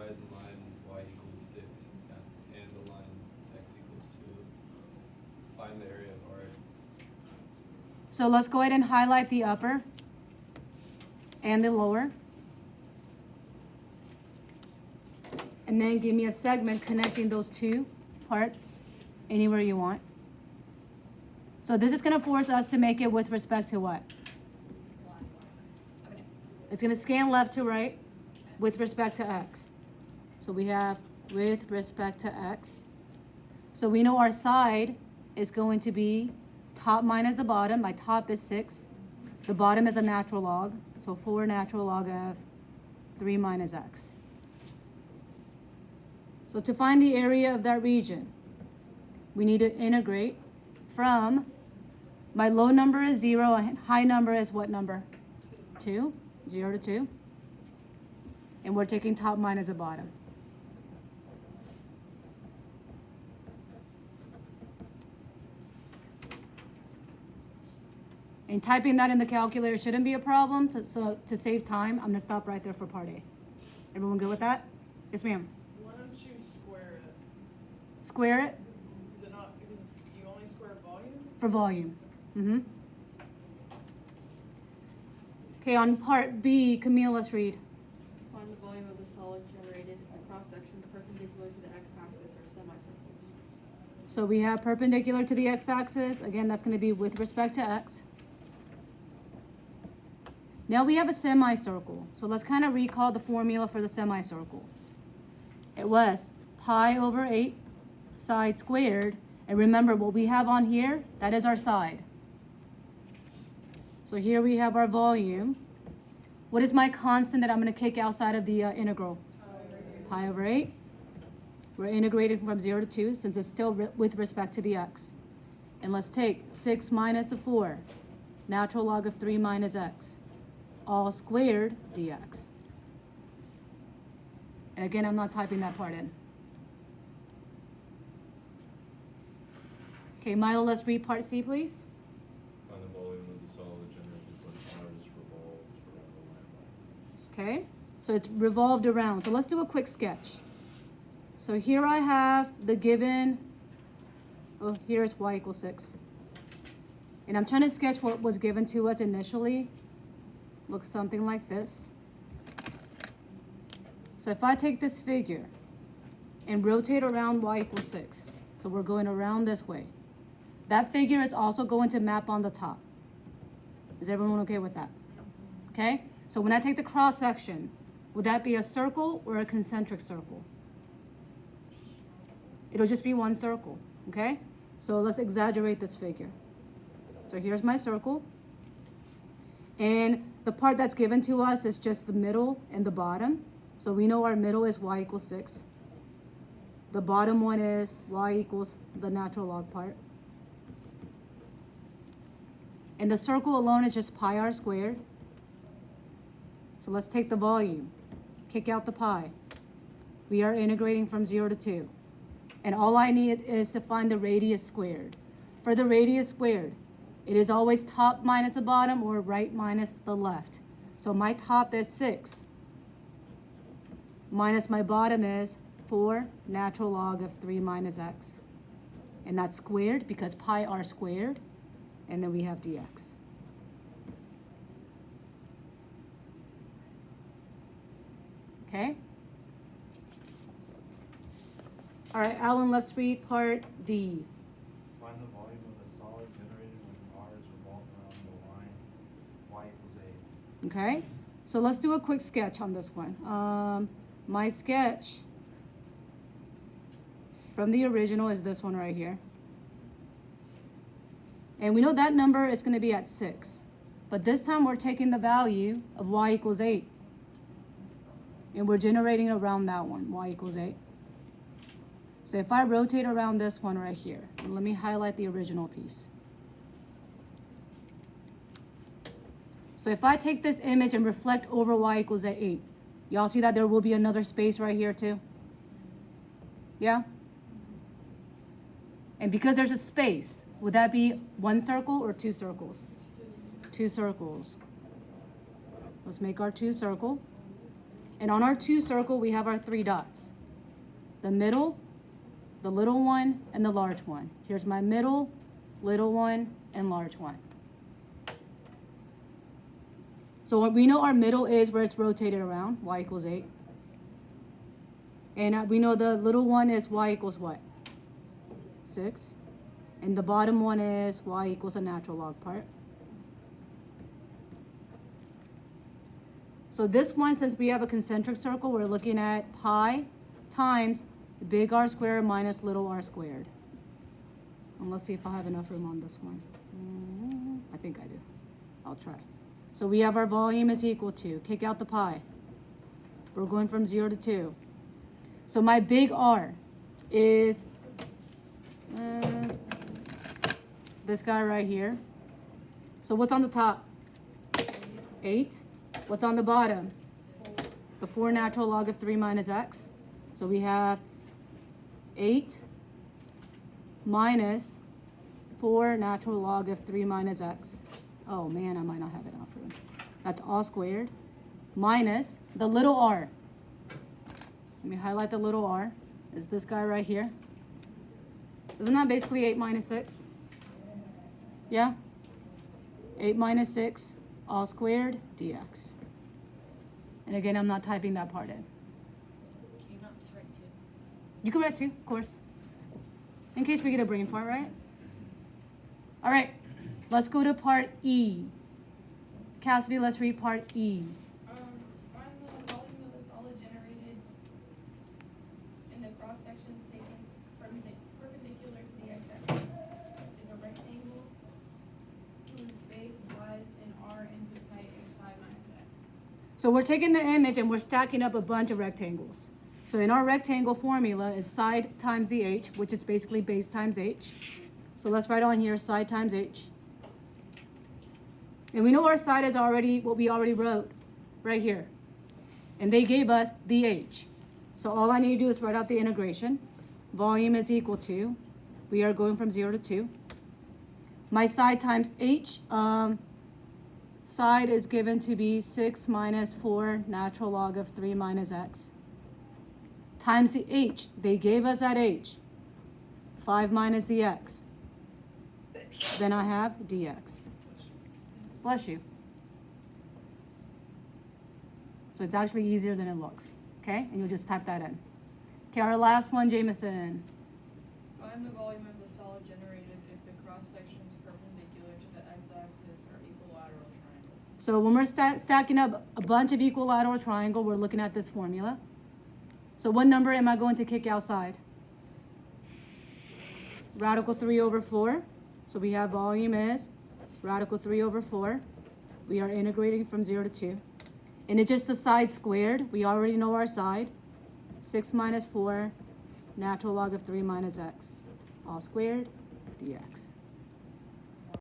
memorize the line y equals 6 and the line x equals 2. Find the area of R. So let's go ahead and highlight the upper and the lower. And then give me a segment connecting those two parts anywhere you want. So this is going to force us to make it with respect to what? It's going to scan left to right with respect to x. So we have with respect to x. So we know our side is going to be top minus the bottom. My top is 6. The bottom is a natural log. So 4 natural log of 3 minus x. So to find the area of that region, we need to integrate from, my low number is 0, and high number is what number? 2, 0 to 2. And we're taking top minus the bottom. And typing that in the calculator shouldn't be a problem. So to save time, I'm going to stop right there for part A. Everyone good with that? Yes, ma'am. Why don't you square it? Square it Is it not, because do you only square volume? for volume. Okay, on part B, Camille, let's read. Find the volume of the solid generated. It's a cross-section perpendicular to the x-axis or semicircles. So we have perpendicular to the x-axis. Again, that's going to be with respect to x. Now we have a semicircle. So let's kind of recall the formula for the semicircle. It was pi over 8 side squared. And remember, what we have on here, that is our side. So here we have our volume. What is my constant that I'm going to kick outside of the integral? Pi over 8. We're integrating from 0 to 2 since it's still with respect to the x. And let's take 6 minus the 4, natural log of 3 minus x, all squared dx. And again, I'm not typing that part in. Okay, Milo, let's read part C, please. Find the volume of the solid generated when R is revolved around the line. Okay, so it's revolved around. So let's do a quick sketch. So here I have the given, here's y equals 6. And I'm trying to sketch what was given to us initially. Looks something like this. So if I take this figure and rotate around y equals 6, so we're going around this way. That figure is also going to map on the top. Is everyone okay with that? Okay, so when I take the cross section, would that be a circle or a concentric circle? It'll just be one circle, okay? So let's exaggerate this figure. So here's my circle. And the part that's given to us is just the middle and the bottom. So we know our middle is y equals 6. The bottom one is y equals the natural log part. And the circle alone is just pi r squared. So let's take the volume, kick out the pi. We are integrating from 0 to 2. And all I need is to find the radius squared. For the radius squared, it is always top minus the bottom or right minus the left. So my top is 6. Minus my bottom is 4 natural log of 3 minus x. And that's squared because pi r squared. And then we have dx. Okay? All right, Alan, let's read part D. Find the volume of the solid generated when R is revolved around the line y equals 8. Okay? So let's do a quick sketch on this one. My sketch from the original is this one right here. And we know that number is going to be at 6. But this time we're taking the value of y equals 8. And we're generating around that one, y equals 8. So if I rotate around this one right here, and let me highlight the original piece. So if I take this image and reflect over y equals 8, y'all see that there will be another space right here too? Yeah? And because there's a space, would that be one circle or 2 circles? 2 circles. Let's make our 2 circle. And on our 2 circle, we have our 3 dots. The middle, the little one, and the large one. Here's my middle, little one, and large one. So we know our middle is where it's rotated around, y equals 8. And we know the little one is y equals what? 6. And the bottom one is y equals a natural log part. So this one, since we have a concentric circle, we're looking at pi times big R squared minus little r squared. And let's see if I have enough room on this one. I think I do. I'll try. So we have our volume is equal to, kick out the pi. We're going from 0 to 2. So my big R is this guy right here. So what's on the top? 8. What's on the bottom? The 4 natural log of 3 minus x. So we have 8 minus 4 natural log of 3 minus x. Oh man, I might not have enough room. That's all squared minus the little r. Let me highlight the little r. Is this guy right here. Isn't that basically 8 minus 6? Yeah? 8 minus 6, all squared, dx. And again, I'm not typing that part in. Can you not just write 2? You can write 2, of course. In case we get a brain fart, right? All right, let's go to part E. Cassidy, let's read part E. Find the volume of the solid generated and the cross sections taken perpendicular to the x-axis is a rectangle whose base lies in R and whose height is 5 minus x. So we're taking the image and we're stacking up a bunch of rectangles. So in our rectangle formula is side times the h, which is basically base times h. So let's write on here side times h. And we know our side is already what we already wrote right here. And they gave us the h. So all I need to do is write out the integration. Volume is equal to, we are going from 0 to 2. My side times h, side is given to be 6 minus 4 natural log of 3 minus x. Times the h, they gave us that h. 5 minus the x. Then I have dx. Bless you. So it's actually easier than it looks, okay? And you'll just type that in. Okay, our last one, Jameson. Find the volume of the solid generated if the cross sections perpendicular to the x-axis are equilateral triangles. So when we're stacking up a bunch of equilateral triangle, we're looking at this formula. So what number am I going to kick outside? Radical 3 over 4. So we have volume is radical 3 over 4. We are integrating from 0 to 2. And it's just the side squared. We already know our side. 6 minus 4, natural log of 3 minus x. All squared, dx.